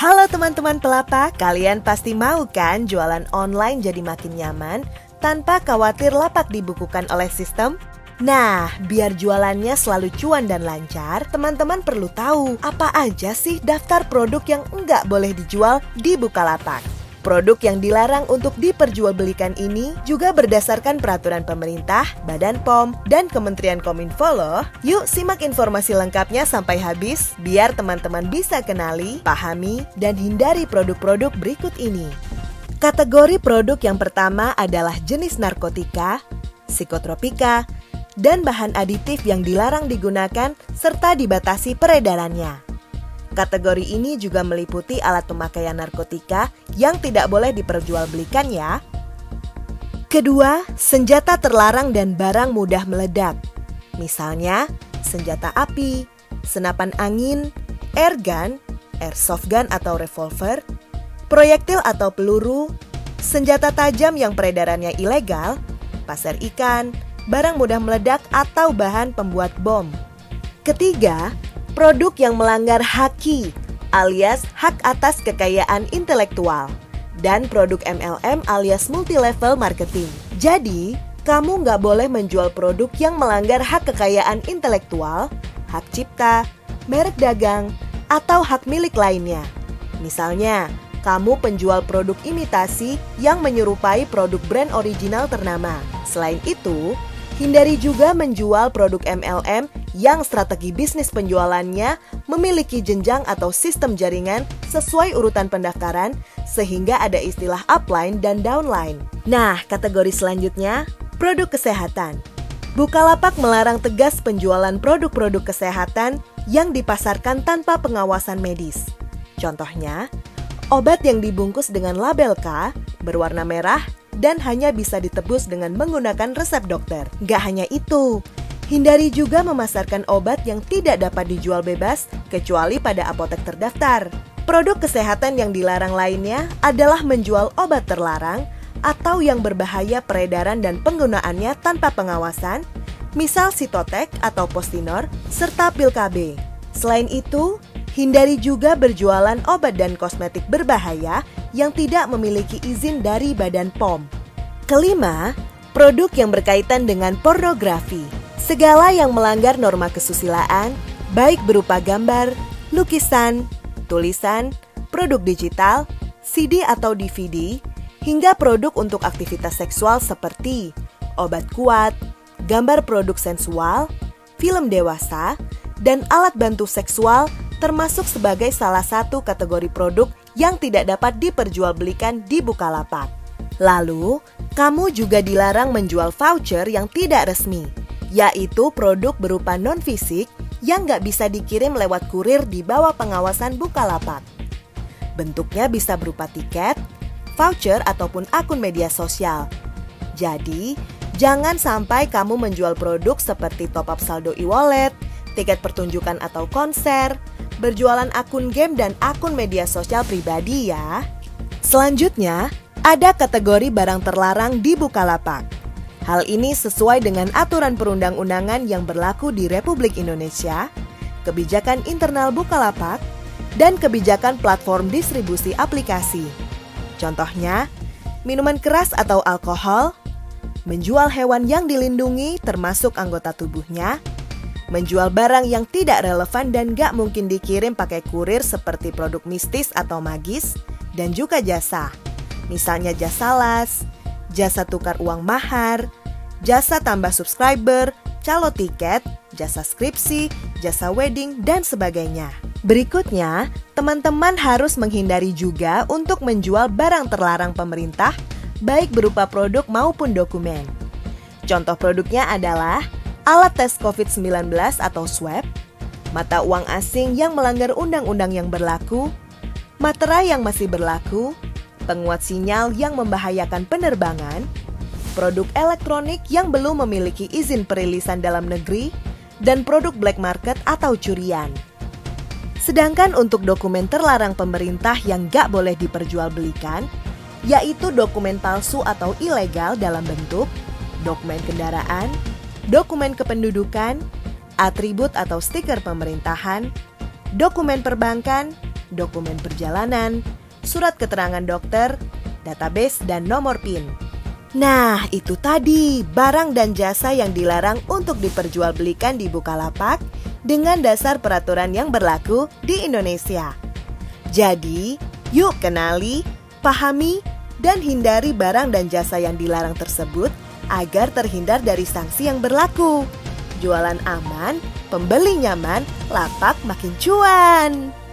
Halo teman-teman pelapak, kalian pasti mau kan jualan online jadi makin nyaman tanpa khawatir lapak dibukukan oleh sistem? Nah, biar jualannya selalu cuan dan lancar, teman-teman perlu tahu apa aja sih daftar produk yang nggak boleh dijual di Bukalapak. Produk yang dilarang untuk diperjualbelikan ini juga berdasarkan peraturan pemerintah, Badan POM, dan Kementerian Kominfo loh. Yuk simak informasi lengkapnya sampai habis, biar teman-teman bisa kenali, pahami, dan hindari produk-produk berikut ini. Kategori produk yang pertama adalah jenis narkotika, psikotropika, dan bahan aditif yang dilarang digunakan serta dibatasi peredarannya. Kategori ini juga meliputi alat pemakaian narkotika yang tidak boleh diperjualbelikan ya. Kedua, senjata terlarang dan barang mudah meledak. Misalnya, senjata api, senapan angin, airgun, airsoft gun atau revolver, proyektil atau peluru, senjata tajam yang peredarannya ilegal, pasir ikan, barang mudah meledak atau bahan pembuat bom. Ketiga, produk yang melanggar HAKI alias hak atas kekayaan intelektual dan produk MLM alias multi-level marketing. Jadi, kamu nggak boleh menjual produk yang melanggar hak kekayaan intelektual, hak cipta, merek dagang, atau hak milik lainnya. Misalnya, kamu penjual produk imitasi yang menyerupai produk brand original ternama. Selain itu, hindari juga menjual produk MLM yang strategi bisnis penjualannya memiliki jenjang atau sistem jaringan sesuai urutan pendaftaran sehingga ada istilah upline dan downline. Nah, kategori selanjutnya, produk kesehatan. Bukalapak melarang tegas penjualan produk-produk kesehatan yang dipasarkan tanpa pengawasan medis. Contohnya, obat yang dibungkus dengan label K, berwarna merah, dan hanya bisa ditebus dengan menggunakan resep dokter. Gak hanya itu, hindari juga memasarkan obat yang tidak dapat dijual bebas kecuali pada apotek terdaftar. Produk kesehatan yang dilarang lainnya adalah menjual obat terlarang atau yang berbahaya peredaran dan penggunaannya tanpa pengawasan, misal Sitotek atau Postinor, serta pil KB. Selain itu, hindari juga berjualan obat dan kosmetik berbahaya yang tidak memiliki izin dari Badan POM. Kelima, produk yang berkaitan dengan pornografi. Segala yang melanggar norma kesusilaan, baik berupa gambar, lukisan, tulisan, produk digital, CD atau DVD, hingga produk untuk aktivitas seksual seperti obat kuat, gambar produk sensual, film dewasa, dan alat bantu seksual termasuk sebagai salah satu kategori produk yang tidak dapat diperjualbelikan di Bukalapak. Lalu, kamu juga dilarang menjual voucher yang tidak resmi, yaitu produk berupa non-fisik yang nggak bisa dikirim lewat kurir di bawah pengawasan Bukalapak. Bentuknya bisa berupa tiket, voucher, ataupun akun media sosial. Jadi, jangan sampai kamu menjual produk seperti top-up saldo e-wallet, tiket pertunjukan atau konser, berjualan akun game dan akun media sosial pribadi ya. Selanjutnya, ada kategori barang terlarang di Bukalapak. Hal ini sesuai dengan aturan perundang-undangan yang berlaku di Republik Indonesia, kebijakan internal Bukalapak, dan kebijakan platform distribusi aplikasi. Contohnya, minuman keras atau alkohol, menjual hewan yang dilindungi termasuk anggota tubuhnya, menjual barang yang tidak relevan dan gak mungkin dikirim pakai kurir seperti produk mistis atau magis, dan juga jasa. Misalnya jasa las, jasa tukar uang mahar, jasa tambah subscriber, calo tiket, jasa skripsi, jasa wedding, dan sebagainya. Berikutnya, teman-teman harus menghindari juga untuk menjual barang terlarang pemerintah, baik berupa produk maupun dokumen. Contoh produknya adalah alat tes COVID-19 atau swab, mata uang asing yang melanggar undang-undang yang berlaku, materai yang masih berlaku, penguat sinyal yang membahayakan penerbangan, produk elektronik yang belum memiliki izin perilisan dalam negeri, dan produk black market atau curian. Sedangkan untuk dokumen terlarang pemerintah yang gak boleh diperjualbelikan, yaitu dokumen palsu atau ilegal dalam bentuk dokumen kendaraan, dokumen kependudukan, atribut atau stiker pemerintahan, dokumen perbankan, dokumen perjalanan, surat keterangan dokter, database, dan nomor PIN. Nah, itu tadi barang dan jasa yang dilarang untuk diperjualbelikan di Bukalapak dengan dasar peraturan yang berlaku di Indonesia. Jadi, yuk kenali, pahami, dan hindari barang dan jasa yang dilarang tersebut agar terhindar dari sanksi yang berlaku. Jualan aman, pembeli nyaman, lapak makin cuan.